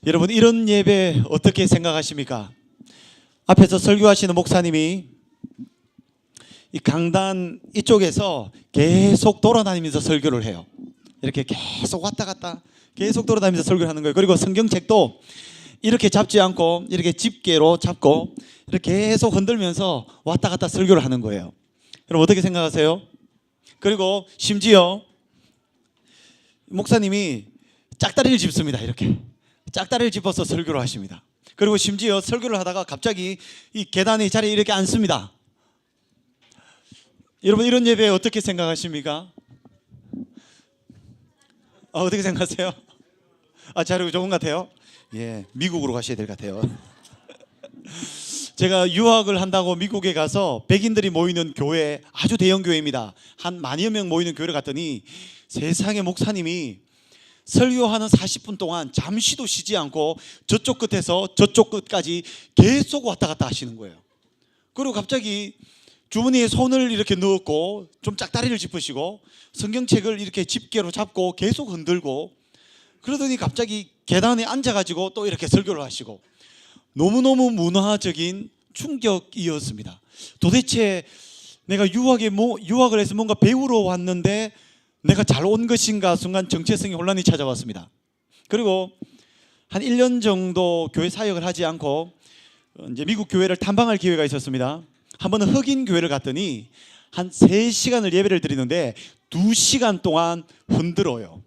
여러분, 이런 예배 어떻게 생각하십니까? 앞에서 설교하시는 목사님이 이 강단 이쪽에서 계속 돌아다니면서 설교를 해요. 이렇게 계속 왔다 갔다 계속 돌아다니면서 설교를 하는 거예요. 그리고 성경책도 이렇게 잡지 않고 이렇게 집게로 잡고 이렇게 계속 흔들면서 왔다 갔다 설교를 하는 거예요. 여러분, 어떻게 생각하세요? 그리고 심지어 목사님이 짝다리를 짚습니다. 이렇게 짝다리를 짚어서 설교를 하십니다. 그리고 심지어 설교를 하다가 갑자기 이 계단의 자리에 이렇게 앉습니다. 여러분, 이런 예배 어떻게 생각하십니까? 어떻게 생각하세요? 자료 좋은 것 같아요? 예, 미국으로 가셔야 될 것 같아요. 제가 유학을 한다고 미국에 가서 백인들이 모이는 교회, 아주 대형 교회입니다. 한 만여 명 모이는 교회를 갔더니 세상에 목사님이 설교하는 40분 동안 잠시도 쉬지 않고 저쪽 끝에서 저쪽 끝까지 계속 왔다 갔다 하시는 거예요. 그리고 갑자기 주머니에 손을 이렇게 넣었고 좀 짝다리를 짚으시고 성경책을 이렇게 집게로 잡고 계속 흔들고, 그러더니 갑자기 계단에 앉아가지고 또 이렇게 설교를 하시고, 너무너무 문화적인 충격이었습니다. 도대체 내가 유학을 해서 뭔가 배우러 왔는데 내가 잘 온 것인가, 순간 정체성의 혼란이 찾아왔습니다. 그리고 한 1년 정도 교회 사역을 하지 않고 이제 미국 교회를 탐방할 기회가 있었습니다. 한 번은 흑인 교회를 갔더니 한 3시간을 예배를 드리는데 2시간 동안 흔들어요.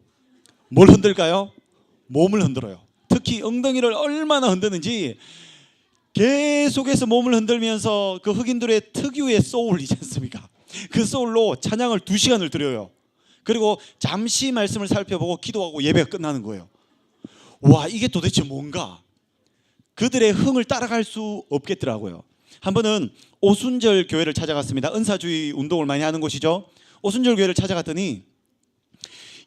뭘 흔들까요? 몸을 흔들어요. 특히 엉덩이를 얼마나 흔드는지 계속해서 몸을 흔들면서 그 흑인들의 특유의 소울이지 않습니까? 그 소울로 찬양을 2시간을 드려요. 그리고 잠시 말씀을 살펴보고 기도하고 예배가 끝나는 거예요. 와, 이게 도대체 뭔가? 그들의 흥을 따라갈 수 없겠더라고요. 한 번은 오순절 교회를 찾아갔습니다. 은사주의 운동을 많이 하는 곳이죠. 오순절 교회를 찾아갔더니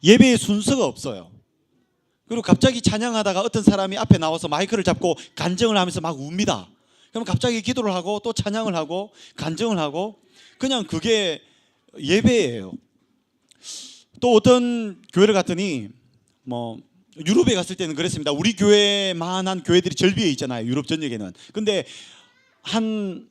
예배의 순서가 없어요. 그리고 갑자기 찬양하다가 어떤 사람이 앞에 나와서 마이크를 잡고 간증을 하면서 막 웁니다. 그럼 갑자기 기도를 하고 또 찬양을 하고 간증을 하고, 그냥 그게 예배예요. 또 어떤 교회를 갔더니 유럽에 갔을 때는 그랬습니다. 우리 교회만한 교회들이 절비에 있잖아요, 유럽 전역에는. 근데 한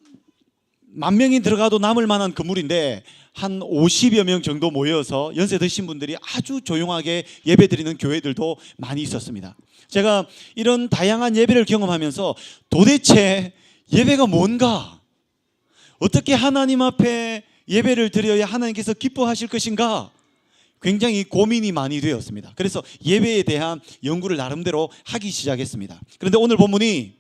10,000명이 들어가도 남을 만한 건물인데 한 50여 명 정도 모여서 연세 드신 분들이 아주 조용하게 예배 드리는 교회들도 많이 있었습니다. 제가 이런 다양한 예배를 경험하면서 도대체 예배가 뭔가, 어떻게 하나님 앞에 예배를 드려야 하나님께서 기뻐하실 것인가, 굉장히 고민이 많이 되었습니다. 그래서 예배에 대한 연구를 나름대로 하기 시작했습니다. 그런데 오늘 본문이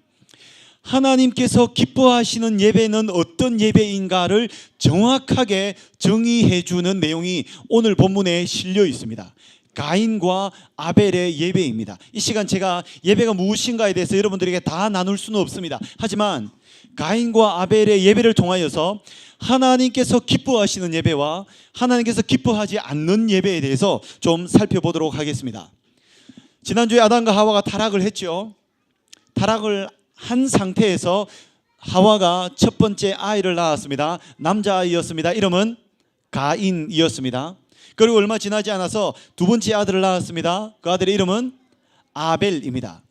하나님께서 기뻐하시는 예배는 어떤 예배인가를 정확하게 정의해 주는 내용이 오늘 본문에 실려 있습니다. 가인과 아벨의 예배입니다. 이 시간 제가 예배가 무엇인가에 대해서 여러분들에게 다 나눌 수는 없습니다. 하지만 가인과 아벨의 예배를 통하여서 하나님께서 기뻐하시는 예배와 하나님께서 기뻐하지 않는 예배에 대해서 좀 살펴보도록 하겠습니다. 지난주에 아담과 하와가 타락을 했죠. 타락을 한 상태에서 하와가 첫 번째 아이를 낳았습니다. 남자아이였습니다. 이름은 가인이었습니다. 그리고 얼마 지나지 않아서 두 번째 아들을 낳았습니다. 그 아들의 이름은 아벨입니다.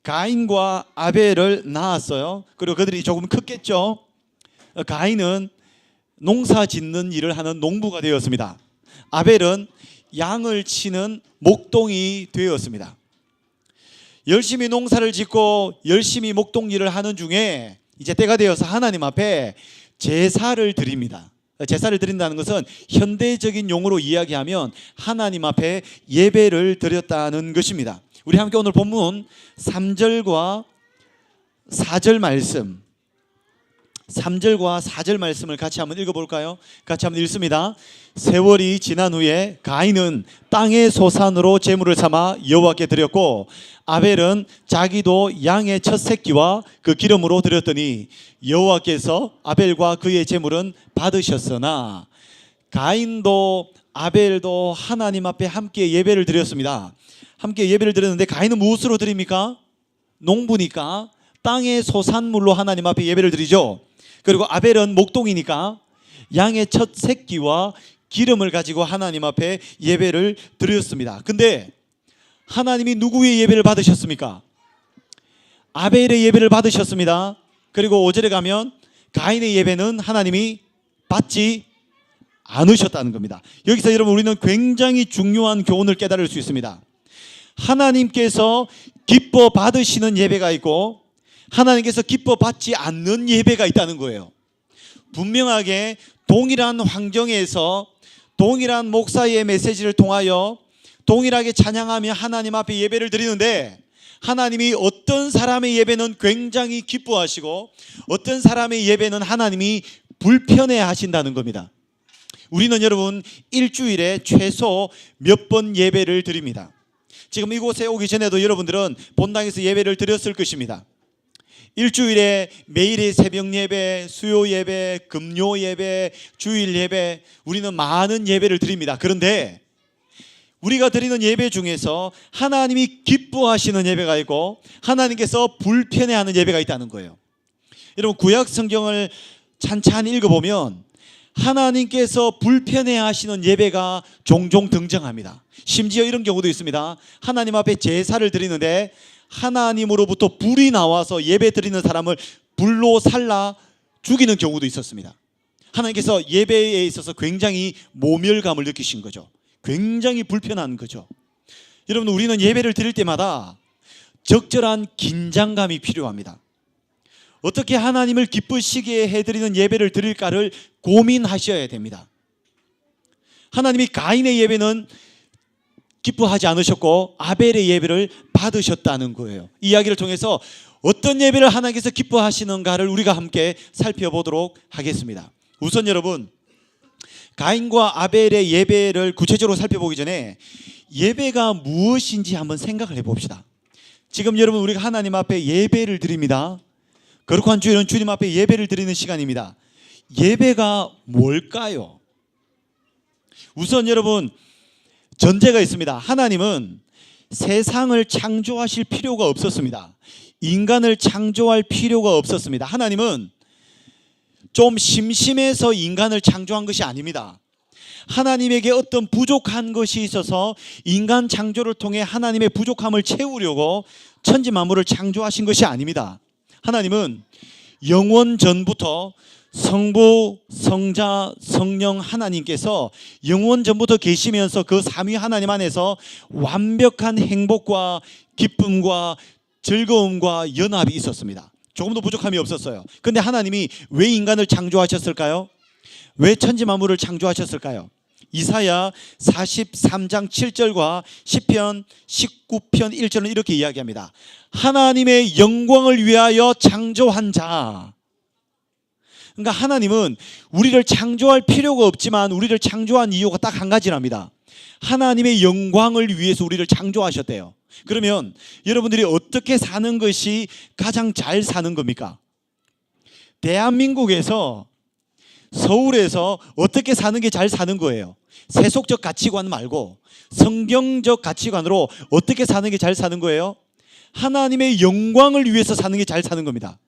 가인과 아벨을 낳았어요. 그리고 그들이 조금 컸겠죠. 가인은 농사 짓는 일을 하는 농부가 되었습니다. 아벨은 양을 치는 목동이 되었습니다. 열심히 농사를 짓고 열심히 목동 일을 하는 중에 이제 때가 되어서 하나님 앞에 제사를 드립니다. 제사를 드린다는 것은 현대적인 용어로 이야기하면 하나님 앞에 예배를 드렸다는 것입니다. 우리 함께 오늘 본문 3절과 4절 말씀, 3절과 4절 말씀을 같이 한번 읽어볼까요? 같이 한번 읽습니다. 세월이 지난 후에 가인은 땅의 소산으로 제물을 삼아 여호와께 드렸고, 아벨은 자기도 양의 첫 새끼와 그 기름으로 드렸더니 여호와께서 아벨과 그의 제물은 받으셨으나, 가인도 아벨도 하나님 앞에 함께 예배를 드렸습니다. 함께 예배를 드렸는데 가인은 무엇으로 드립니까? 농부니까 땅의 소산물로 하나님 앞에 예배를 드리죠. 그리고 아벨은 목동이니까 양의 첫 새끼와 기름을 가지고 하나님 앞에 예배를 드렸습니다. 근데 하나님이 누구의 예배를 받으셨습니까? 아벨의 예배를 받으셨습니다. 그리고 5절에 가면 가인의 예배는 하나님이 받지 않으셨다는 겁니다. 여기서 여러분 우리는 굉장히 중요한 교훈을 깨달을 수 있습니다. 하나님께서 기뻐 받으시는 예배가 있고 하나님께서 기뻐 받지 않는 예배가 있다는 거예요. 분명하게 동일한 환경에서 동일한 목사의 메시지를 통하여 동일하게 찬양하며 하나님 앞에 예배를 드리는데 하나님이 어떤 사람의 예배는 굉장히 기뻐하시고 어떤 사람의 예배는 하나님이 불편해 하신다는 겁니다. 우리는 여러분 일주일에 최소 몇 번 예배를 드립니다. 지금 이곳에 오기 전에도 여러분들은 본당에서 예배를 드렸을 것입니다. 일주일에 매일의 새벽 예배, 수요 예배, 금요 예배, 주일 예배, 우리는 많은 예배를 드립니다. 그런데 우리가 드리는 예배 중에서 하나님이 기뻐하시는 예배가 있고 하나님께서 불편해하는 예배가 있다는 거예요. 여러분 구약 성경을 찬찬히 읽어보면 하나님께서 불편해하시는 예배가 종종 등장합니다. 심지어 이런 경우도 있습니다. 하나님 앞에 제사를 드리는데 하나님으로부터 불이 나와서 예배 드리는 사람을 불로 살라 죽이는 경우도 있었습니다. 하나님께서 예배에 있어서 굉장히 모멸감을 느끼신 거죠. 굉장히 불편한 거죠. 여러분 우리는 예배를 드릴 때마다 적절한 긴장감이 필요합니다. 어떻게 하나님을 기쁘시게 해드리는 예배를 드릴까를 고민하셔야 됩니다. 하나님이 가인의 예배는 기뻐하지 않으셨고 아벨의 예배를 받으셨다는 거예요. 이 이야기를 통해서 어떤 예배를 하나님께서 기뻐하시는가를 우리가 함께 살펴보도록 하겠습니다. 우선 여러분 가인과 아벨의 예배를 구체적으로 살펴보기 전에 예배가 무엇인지 한번 생각을 해봅시다. 지금 여러분 우리가 하나님 앞에 예배를 드립니다. 거룩한 주일은 주님 앞에 예배를 드리는 시간입니다. 예배가 뭘까요? 우선 여러분 전제가 있습니다. 하나님은 세상을 창조하실 필요가 없었습니다. 인간을 창조할 필요가 없었습니다. 하나님은 좀 심심해서 인간을 창조한 것이 아닙니다. 하나님에게 어떤 부족한 것이 있어서 인간 창조를 통해 하나님의 부족함을 채우려고 천지 만물을 창조하신 것이 아닙니다. 하나님은 영원 전부터 성부, 성자, 성령 하나님께서 영원 전부터 계시면서 그 삼위 하나님 안에서 완벽한 행복과 기쁨과 즐거움과 연합이 있었습니다. 조금도 부족함이 없었어요. 그런데 하나님이 왜 인간을 창조하셨을까요? 왜 천지 만물을 창조하셨을까요? 이사야 43장 7절과 시편 19편 1절은 이렇게 이야기합니다. 하나님의 영광을 위하여 창조한 자. 그러니까 하나님은 우리를 창조할 필요가 없지만 우리를 창조한 이유가 딱 한 가지랍니다. 하나님의 영광을 위해서 우리를 창조하셨대요. 그러면 여러분들이 어떻게 사는 것이 가장 잘 사는 겁니까? 대한민국에서 서울에서 어떻게 사는 게 잘 사는 거예요? 세속적 가치관 말고 성경적 가치관으로 어떻게 사는 게 잘 사는 거예요? 하나님의 영광을 위해서 사는 게 잘 사는 겁니다.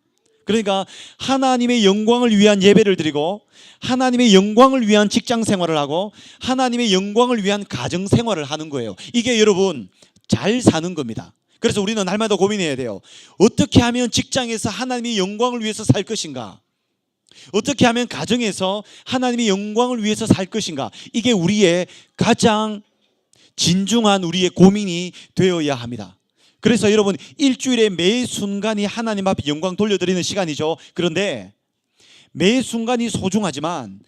그러니까 하나님의 영광을 위한 예배를 드리고 하나님의 영광을 위한 직장 생활을 하고 하나님의 영광을 위한 가정 생활을 하는 거예요. 이게 여러분 잘 사는 겁니다. 그래서 우리는 날마다 고민해야 돼요. 어떻게 하면 직장에서 하나님의 영광을 위해서 살 것인가? 어떻게 하면 가정에서 하나님의 영광을 위해서 살 것인가? 이게 우리의 가장 진중한 우리의 고민이 되어야 합니다. 그래서 여러분 일주일에 매 순간이 하나님 앞에 영광 돌려드리는 시간이죠. 그런데 매 순간이 소중하지만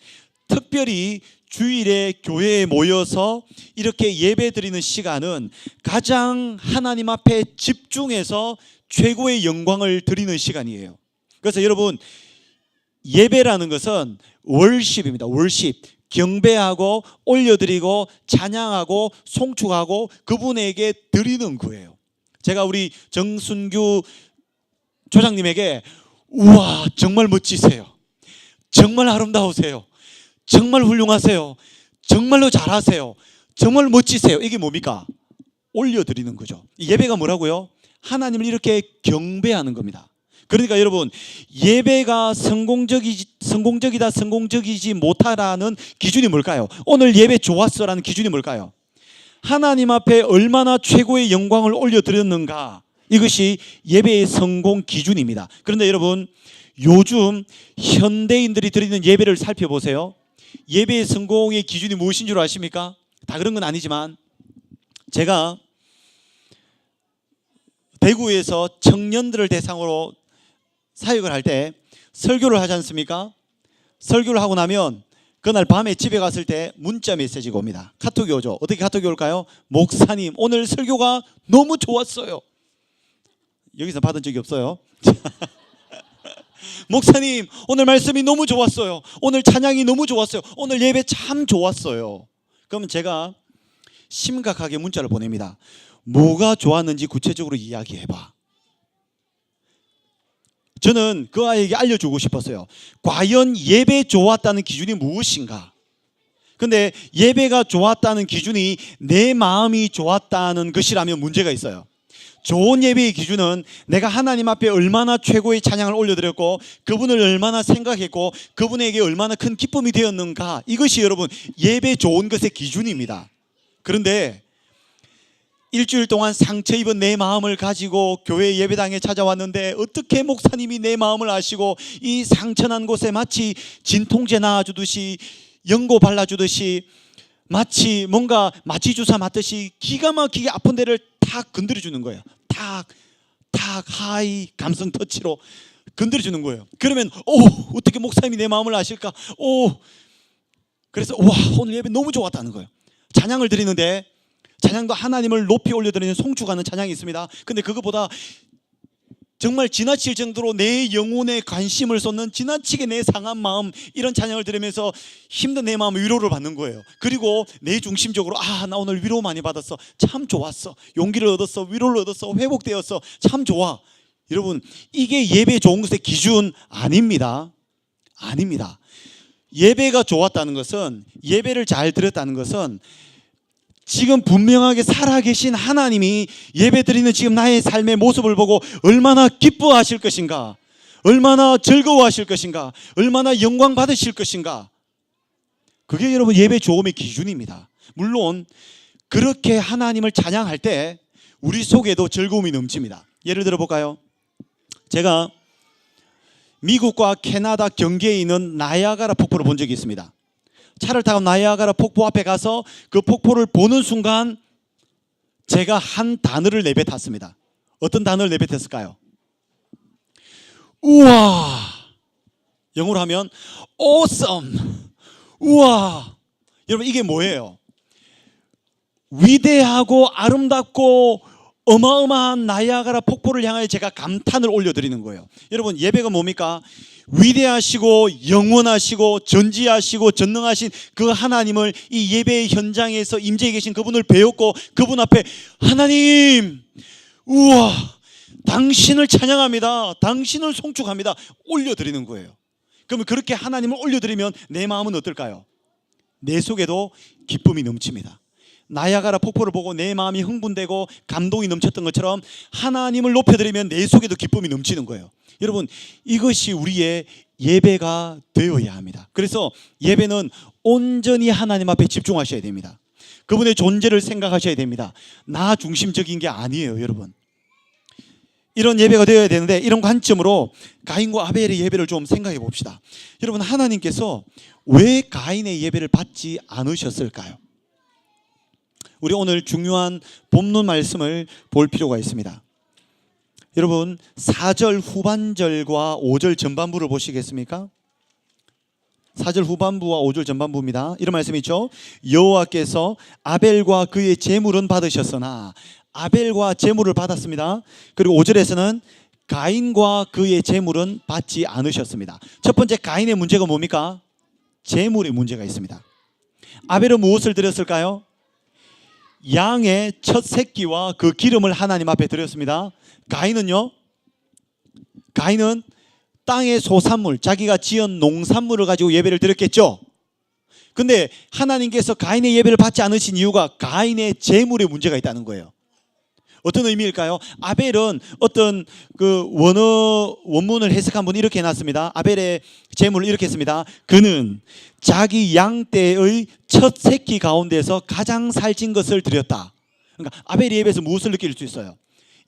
특별히 주일에 교회에 모여서 이렇게 예배 드리는 시간은 가장 하나님 앞에 집중해서 최고의 영광을 드리는 시간이에요. 그래서 여러분 예배라는 것은 월십입니다. 월십. 경배하고 올려드리고 찬양하고 송축하고 그분에게 드리는 거예요. 제가 우리 정순규 조장님에게 우와 정말 멋지세요. 정말 아름다우세요. 정말 훌륭하세요. 정말로 잘하세요. 정말 멋지세요. 이게 뭡니까? 올려드리는 거죠. 예배가 뭐라고요? 하나님을 이렇게 경배하는 겁니다. 그러니까 여러분 예배가 성공적이다 성공적이지 못하라는 기준이 뭘까요? 오늘 예배 좋았어라는 기준이 뭘까요? 하나님 앞에 얼마나 최고의 영광을 올려드렸는가. 이것이 예배의 성공 기준입니다. 그런데 여러분, 요즘 현대인들이 드리는 예배를 살펴보세요. 예배의 성공의 기준이 무엇인 줄 아십니까? 다 그런 건 아니지만, 제가 대구에서 청년들을 대상으로 사역을 할 때 설교를 하지 않습니까? 설교를 하고 나면 그날 밤에 집에 갔을 때 문자 메시지가 옵니다. 카톡이 오죠. 어떻게 카톡이 올까요? 목사님, 오늘 설교가 너무 좋았어요. 여기서 받은 적이 없어요. 목사님, 오늘 말씀이 너무 좋았어요. 오늘 찬양이 너무 좋았어요. 오늘 예배 참 좋았어요. 그러면 제가 심각하게 문자를 보냅니다. 뭐가 좋았는지 구체적으로 이야기해봐. 저는 그 아이에게 알려주고 싶었어요. 과연 예배 좋았다는 기준이 무엇인가? 근데 예배가 좋았다는 기준이 내 마음이 좋았다는 것이라면 문제가 있어요. 좋은 예배의 기준은 내가 하나님 앞에 얼마나 최고의 찬양을 올려드렸고, 그분을 얼마나 생각했고, 그분에게 얼마나 큰 기쁨이 되었는가. 이것이 여러분 예배 좋은 것의 기준입니다. 그런데 일주일 동안 상처 입은 내 마음을 가지고 교회 예배당에 찾아왔는데, 어떻게 목사님이 내 마음을 아시고 이 상처난 곳에 마치 진통제 놔주듯이, 연고 발라주듯이, 마치 뭔가 마취주사 맞듯이 기가 막히게 아픈 데를 탁 건드려주는 거예요. 탁 하이 감성 터치로 건드려주는 거예요. 그러면 어떻게 목사님이 내 마음을 아실까? 그래서 와, 오늘 예배 너무 좋았다는 거예요. 찬양을 드리는데, 찬양도 하나님을 높이 올려드리는 송축하는 찬양이 있습니다. 근데 그것보다 정말 지나칠 정도로 내 영혼에 관심을 쏟는, 지나치게 내 상한 마음, 이런 찬양을 들으면서 힘든 내 마음의 위로를 받는 거예요. 그리고 내 중심적으로 나 오늘 위로 많이 받았어, 참 좋았어, 용기를 얻었어, 위로를 얻었어, 회복되었어, 참 좋아. 여러분, 이게 예배 좋은 것의 기준 아닙니다. 아닙니다. 예배가 좋았다는 것은, 예배를 잘 드렸다는 것은 지금 분명하게 살아계신 하나님이 예배드리는 지금 나의 삶의 모습을 보고 얼마나 기뻐하실 것인가, 얼마나 즐거워하실 것인가, 얼마나 영광 받으실 것인가. 그게 여러분 예배 좋음의 기준입니다. 물론 그렇게 하나님을 찬양할 때 우리 속에도 즐거움이 넘칩니다. 예를 들어 볼까요? 제가 미국과 캐나다 경계에 있는 나이아가라 폭포를 본 적이 있습니다. 차를 타고 나이아가라 폭포 앞에 가서 그 폭포를 보는 순간 제가 한 단어를 내뱉었습니다. 어떤 단어를 내뱉었을까요? 우와. 영어로 하면 awesome. 우와. 여러분, 이게 뭐예요? 위대하고 아름답고 어마어마한 나이아가라 폭포를 향하여 제가 감탄을 올려드리는 거예요. 여러분, 예배가 뭡니까? 위대하시고 영원하시고 전지하시고 전능하신 그 하나님을 이 예배의 현장에서 임재해 계신 그분을 배웠고, 그분 앞에 하나님, 우와, 당신을 찬양합니다, 당신을 송축합니다, 올려드리는 거예요. 그러면 그렇게 하나님을 올려드리면 내 마음은 어떨까요? 내 속에도 기쁨이 넘칩니다. 나이아가라 폭포를 보고 내 마음이 흥분되고 감동이 넘쳤던 것처럼 하나님을 높여드리면 내 속에도 기쁨이 넘치는 거예요. 여러분, 이것이 우리의 예배가 되어야 합니다. 그래서 예배는 온전히 하나님 앞에 집중하셔야 됩니다. 그분의 존재를 생각하셔야 됩니다. 나 중심적인 게 아니에요. 여러분, 이런 예배가 되어야 되는데, 이런 관점으로 가인과 아벨의 예배를 좀 생각해 봅시다. 여러분, 하나님께서 왜 가인의 예배를 받지 않으셨을까요? 우리 오늘 중요한 본문 말씀을 볼 필요가 있습니다. 여러분, 4절 후반절과 5절 전반부를 보시겠습니까? 4절 후반부와 5절 전반부입니다. 이런 말씀이 있죠. 여호와께서 아벨과 그의 제물은 받으셨으나, 아벨과 제물을 받았습니다. 그리고 5절에서는 가인과 그의 제물은 받지 않으셨습니다. 첫 번째, 가인의 문제가 뭡니까? 제물의 문제가 있습니다. 아벨은 무엇을 드렸을까요? 양의 첫 새끼와 그 기름을 하나님 앞에 드렸습니다. 가인은요? 가인은 땅의 소산물, 자기가 지은 농산물을 가지고 예배를 드렸겠죠. 근데 하나님께서 가인의 예배를 받지 않으신 이유가 가인의 제물에 문제가 있다는 거예요. 어떤 의미일까요? 아벨은 어떤 그 원문을 해석한 분이 이렇게 해놨습니다. 아벨의 제물을 이렇게 했습니다. 그는 자기 양떼의 첫 새끼 가운데서 가장 살찐 것을 드렸다. 그러니까 아벨의 예배에서 무엇을 느낄 수 있어요?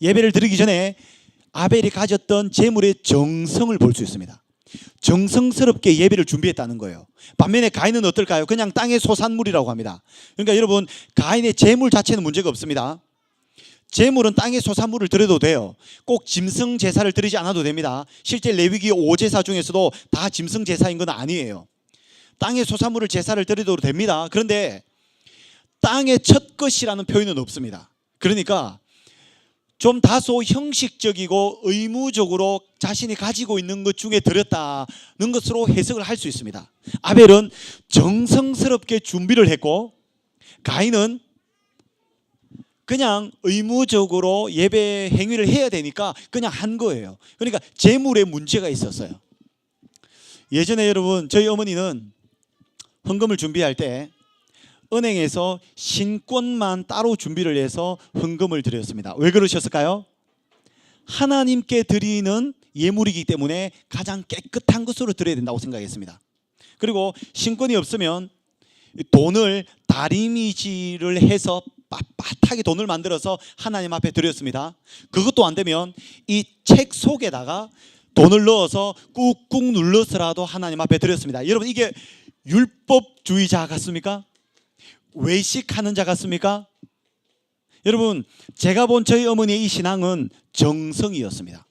예배를 드리기 전에 아벨이 가졌던 제물의 정성을 볼 수 있습니다. 정성스럽게 예배를 준비했다는 거예요. 반면에 가인은 어떨까요? 그냥 땅의 소산물이라고 합니다. 그러니까 여러분, 가인의 제물 자체는 문제가 없습니다. 제물은 땅의 소산물을 드려도 돼요. 꼭 짐승 제사를 드리지 않아도 됩니다. 실제 레위기 5제사 중에서도 다 짐승 제사인 건 아니에요. 땅의 소산물을 제사를 드려도 됩니다. 그런데 땅의 첫 것이라는 표현은 없습니다. 그러니까 좀 다소 형식적이고 의무적으로 자신이 가지고 있는 것 중에 드렸다는 것으로 해석을 할 수 있습니다. 아벨은 정성스럽게 준비를 했고, 가인은 그냥 의무적으로 예배 행위를 해야 되니까 그냥 한 거예요. 그러니까 제물에 문제가 있었어요. 예전에 여러분, 저희 어머니는 헌금을 준비할 때 은행에서 신권만 따로 준비를 해서 헌금을 드렸습니다. 왜 그러셨을까요? 하나님께 드리는 예물이기 때문에 가장 깨끗한 것으로 드려야 된다고 생각했습니다. 그리고 신권이 없으면 돈을 다리미질을 해서 빳빳하게 돈을 만들어서 하나님 앞에 드렸습니다. 그것도 안 되면 이 책 속에다가 돈을 넣어서 꾹꾹 눌러서라도 하나님 앞에 드렸습니다. 여러분, 이게 율법주의자 같습니까? 외식하는 자 같습니까? 여러분, 제가 본 저희 어머니의 이 신앙은 정성이었습니다.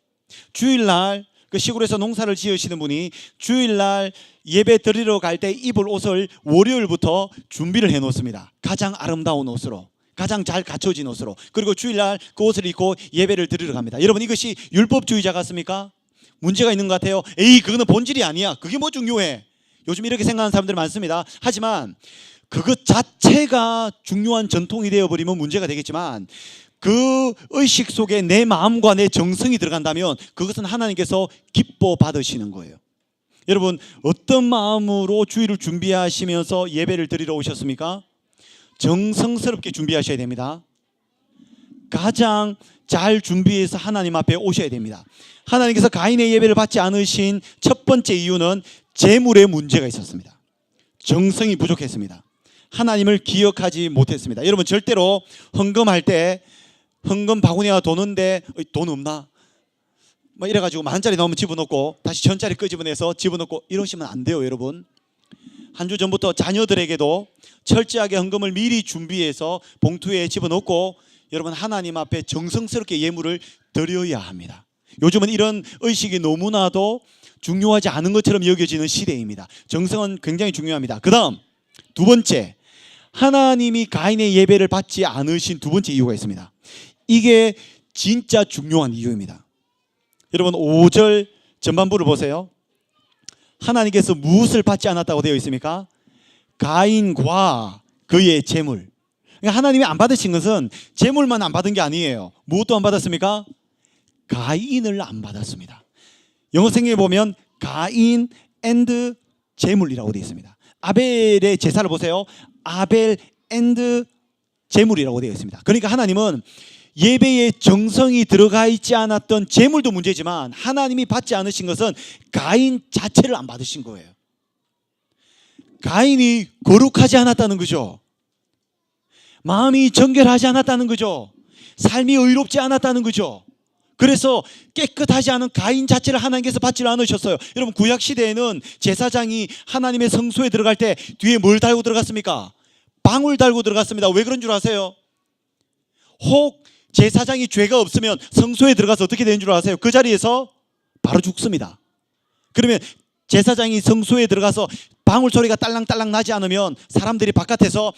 주일날 그 시골에서 농사를 지으시는 분이 주일날 예배 드리러 갈 때 입을 옷을 월요일부터 준비를 해놓습니다. 가장 아름다운 옷으로, 가장 잘 갖춰진 옷으로. 그리고 주일날 그 옷을 입고 예배를 드리러 갑니다. 여러분, 이것이 율법주의자 같습니까? 문제가 있는 것 같아요. 에이, 그거는 본질이 아니야. 그게 뭐 중요해? 요즘 이렇게 생각하는 사람들이 많습니다. 하지만 그것 자체가 중요한 전통이 되어버리면 문제가 되겠지만, 그 의식 속에 내 마음과 내 정성이 들어간다면 그것은 하나님께서 기뻐 받으시는 거예요. 여러분, 어떤 마음으로 주일을 준비하시면서 예배를 드리러 오셨습니까? 정성스럽게 준비하셔야 됩니다. 가장 잘 준비해서 하나님 앞에 오셔야 됩니다. 하나님께서 가인의 예배를 받지 않으신 첫 번째 이유는 재물에 문제가 있었습니다. 정성이 부족했습니다. 하나님을 기억하지 못했습니다. 여러분, 절대로 헌금할 때 헌금 바구니가 도는데 돈 없나? 뭐 이래가지고 10,000원짜리 넣으면 집어넣고 다시 1,000원짜리 끄집어내서 집어넣고 이러시면 안 돼요. 여러분, 한 주 전부터 자녀들에게도 철저하게 헌금을 미리 준비해서 봉투에 집어넣고 여러분, 하나님 앞에 정성스럽게 예물을 드려야 합니다. 요즘은 이런 의식이 너무나도 중요하지 않은 것처럼 여겨지는 시대입니다. 정성은 굉장히 중요합니다. 그 다음 두 번째, 하나님이 가인의 예배를 받지 않으신 두 번째 이유가 있습니다. 이게 진짜 중요한 이유입니다. 여러분, 5절 전반부를 보세요. 하나님께서 무엇을 받지 않았다고 되어 있습니까? 가인과 그의 재물. 그러니까 하나님이 안 받으신 것은 재물만 안 받은 게 아니에요. 무엇도 안 받았습니까? 가인을 안 받았습니다. 영어 성경에 보면 가인 앤드 재물이라고 되어 있습니다. 아벨의 제사를 보세요. 아벨 앤드 재물이라고 되어 있습니다. 그러니까 하나님은 예배에 정성이 들어가 있지 않았던 재물도 문제지만 하나님이 받지 않으신 것은 가인 자체를 안 받으신 거예요. 가인이 거룩하지 않았다는 거죠. 마음이 정결하지 않았다는 거죠. 삶이 의롭지 않았다는 거죠. 그래서 깨끗하지 않은 가인 자체를 하나님께서 받지 않으셨어요. 여러분, 구약시대에는 제사장이 하나님의 성소에 들어갈 때 뒤에 뭘 달고 들어갔습니까? 방울 달고 들어갔습니다. 왜 그런 줄 아세요? 혹 제사장이 죄가 없으면 성소에 들어가서 어떻게 되는 줄 아세요? 그 자리에서 바로 죽습니다. 그러면 제사장이 성소에 들어가서 방울 소리가 딸랑딸랑 나지 않으면 사람들이 바깥에서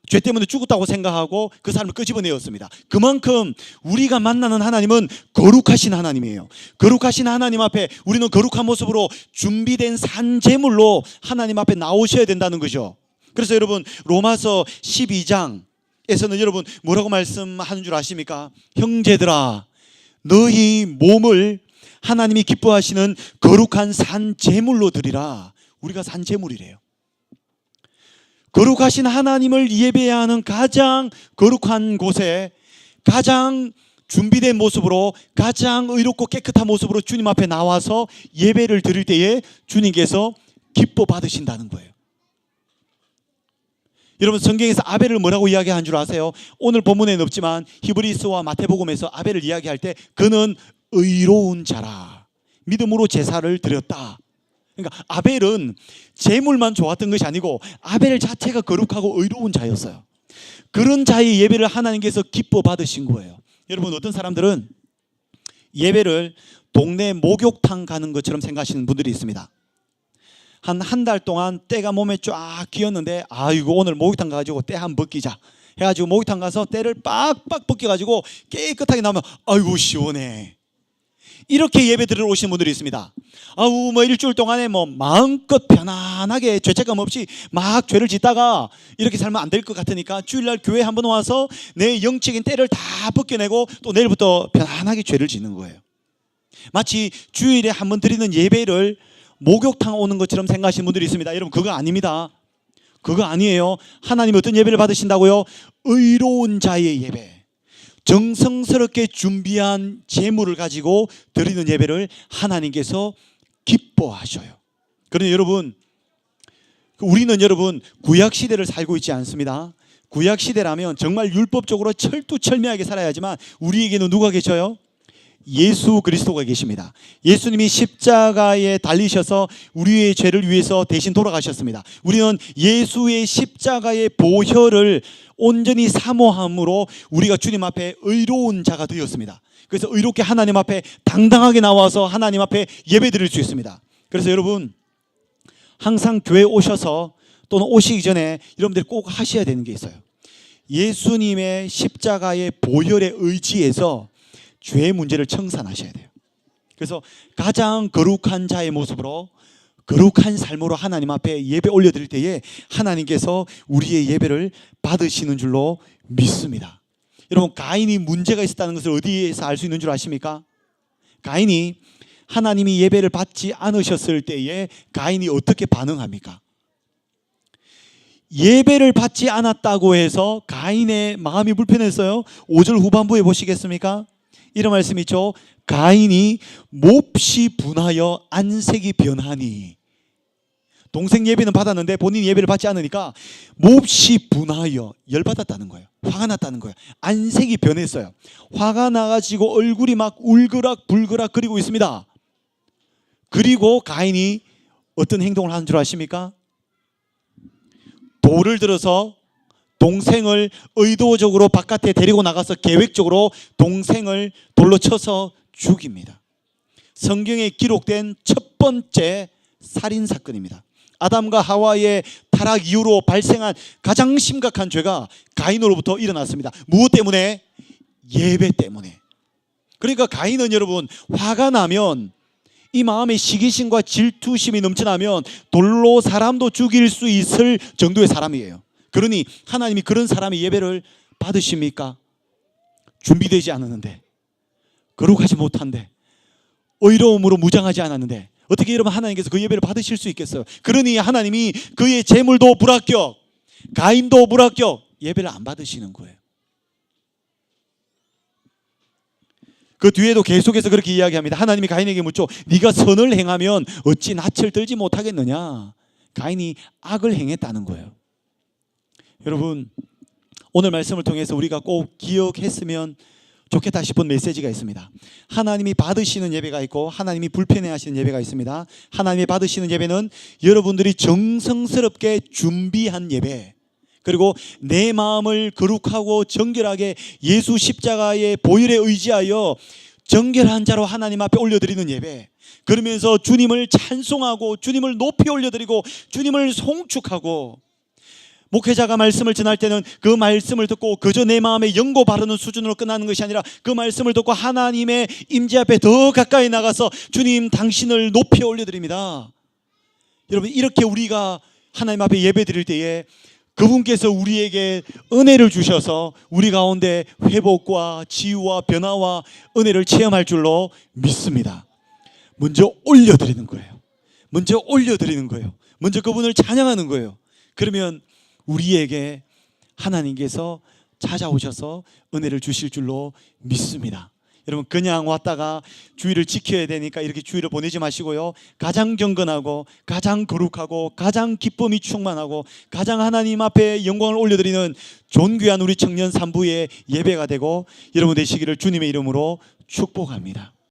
죄 때문에 죽었다고 생각하고 그 사람을 끄집어내었습니다. 그만큼 우리가 만나는 하나님은 거룩하신 하나님이에요. 거룩하신 하나님 앞에 우리는 거룩한 모습으로 준비된 산제물로 하나님 앞에 나오셔야 된다는 거죠. 그래서 여러분, 로마서 12장에서는 여러분 뭐라고 말씀하는 줄 아십니까? 형제들아, 너희 몸을 하나님이 기뻐하시는 거룩한 산제물로 드리라. 우리가 산제물이래요. 거룩하신 하나님을 예배해야 하는 가장 거룩한 곳에 가장 준비된 모습으로, 가장 의롭고 깨끗한 모습으로 주님 앞에 나와서 예배를 드릴 때에 주님께서 기뻐 받으신다는 거예요. 여러분 성경에서 아벨을 뭐라고 이야기한 줄 아세요? 오늘 본문에는 없지만 히브리서와 마태복음에서 아벨을 이야기할 때 그는 의로운 자라, 믿음으로 제사를 드렸다. 그러니까 아벨은 제물만 좋았던 것이 아니고 아벨 자체가 거룩하고 의로운 자였어요. 그런 자의 예배를 하나님께서 기뻐 받으신 거예요. 여러분 어떤 사람들은 예배를 동네 목욕탕 가는 것처럼 생각하시는 분들이 있습니다. 한 달 동안 때가 몸에 쫙 끼었는데 아이고 오늘 목욕탕 가가지고 때 한번 벗기자 해가지고 목욕탕 가서 때를 빡빡 벗겨가지고 깨끗하게 나오면 아이고 시원해. 이렇게 예배 드리러 오시는 분들이 있습니다. 아우 뭐 일주일 동안에 뭐 마음껏 편안하게 죄책감 없이 막 죄를 짓다가 이렇게 살면 안 될 것 같으니까 주일날 교회 한번 와서 내 영적인 때를 다 벗겨내고 또 내일부터 편안하게 죄를 짓는 거예요. 마치 주일에 한번 드리는 예배를 목욕탕 오는 것처럼 생각하시는 분들이 있습니다. 여러분 그거 아닙니다. 그거 아니에요. 하나님이 어떤 예배를 받으신다고요? 의로운 자의 예배, 정성스럽게 준비한 제물을 가지고 드리는 예배를 하나님께서 기뻐하셔요. 그런데 여러분 우리는 여러분 구약시대를 살고 있지 않습니다. 구약시대라면 정말 율법적으로 철두철미하게 살아야 하지만 우리에게는 누가 계셔요? 예수 그리스도가 계십니다. 예수님이 십자가에 달리셔서 우리의 죄를 위해서 대신 돌아가셨습니다. 우리는 예수의 십자가의 보혈을 온전히 사모함으로 우리가 주님 앞에 의로운 자가 되었습니다. 그래서 의롭게 하나님 앞에 당당하게 나와서 하나님 앞에 예배드릴 수 있습니다. 그래서 여러분 항상 교회 오셔서 또는 오시기 전에 여러분들이 꼭 하셔야 되는 게 있어요. 예수님의 십자가의 보혈에 의지해서 죄의 문제를 청산하셔야 돼요. 그래서 가장 거룩한 자의 모습으로 거룩한 삶으로 하나님 앞에 예배 올려드릴 때에 하나님께서 우리의 예배를 받으시는 줄로 믿습니다. 여러분 가인이 문제가 있었다는 것을 어디에서 알 수 있는 줄 아십니까? 가인이 하나님이 예배를 받지 않으셨을 때에 가인이 어떻게 반응합니까? 예배를 받지 않았다고 해서 가인의 마음이 불편했어요. 5절 후반부에 보시겠습니까? 이런 말씀이 있죠. 가인이 몹시 분하여 안색이 변하니. 동생 예배는 받았는데 본인 예배를 받지 않으니까 몹시 분하여 열받았다는 거예요. 화가 났다는 거예요. 안색이 변했어요. 화가 나가지고 얼굴이 막 울그락불그락 거리고 있습니다. 그리고 가인이 어떤 행동을 하는 줄 아십니까? 돌을 들어서 동생을 의도적으로 바깥에 데리고 나가서 계획적으로 동생을 돌로 쳐서 죽입니다. 성경에 기록된 첫 번째 살인 사건입니다. 아담과 하와의 타락 이후로 발생한 가장 심각한 죄가 가인으로부터 일어났습니다. 무엇 때문에? 예배 때문에. 그러니까 가인은 여러분 화가 나면 이 마음에 시기심과 질투심이 넘쳐나면 돌로 사람도 죽일 수 있을 정도의 사람이에요. 그러니 하나님이 그런 사람의 예배를 받으십니까? 준비되지 않았는데, 거룩하지 못한데, 의로움으로 무장하지 않았는데 어떻게 여러분 하나님께서 그 예배를 받으실 수 있겠어요? 그러니 하나님이 그의 재물도 불합격, 가인도 불합격, 예배를 안 받으시는 거예요. 그 뒤에도 계속해서 그렇게 이야기합니다. 하나님이 가인에게 묻죠. 네가 선을 행하면 어찌 낯을 들지 못하겠느냐. 가인이 악을 행했다는 거예요. 여러분 오늘 말씀을 통해서 우리가 꼭 기억했으면 좋겠다 싶은 메시지가 있습니다. 하나님이 받으시는 예배가 있고 하나님이 불편해하시는 예배가 있습니다. 하나님이 받으시는 예배는 여러분들이 정성스럽게 준비한 예배, 그리고 내 마음을 거룩하고 정결하게 예수 십자가의 보혈에 의지하여 정결한 자로 하나님 앞에 올려드리는 예배, 그러면서 주님을 찬송하고 주님을 높이 올려드리고 주님을 송축하고, 목회자가 말씀을 전할 때는 그 말씀을 듣고 그저 내 마음에 연고 바르는 수준으로 끝나는 것이 아니라 그 말씀을 듣고 하나님의 임재 앞에 더 가까이 나가서 주님 당신을 높이 올려드립니다. 여러분 이렇게 우리가 하나님 앞에 예배 드릴 때에 그분께서 우리에게 은혜를 주셔서 우리 가운데 회복과 치유와 변화와 은혜를 체험할 줄로 믿습니다. 먼저 올려드리는 거예요. 먼저 올려드리는 거예요. 먼저 그분을 찬양하는 거예요. 그러면 우리에게 하나님께서 찾아오셔서 은혜를 주실 줄로 믿습니다. 여러분 그냥 왔다가 주일을 지켜야 되니까 이렇게 주일을 보내지 마시고요. 가장 경건하고 가장 거룩하고 가장 기쁨이 충만하고 가장 하나님 앞에 영광을 올려드리는 존귀한 우리 청년 산부의 예배가 되고 여러분 되시기를 주님의 이름으로 축복합니다.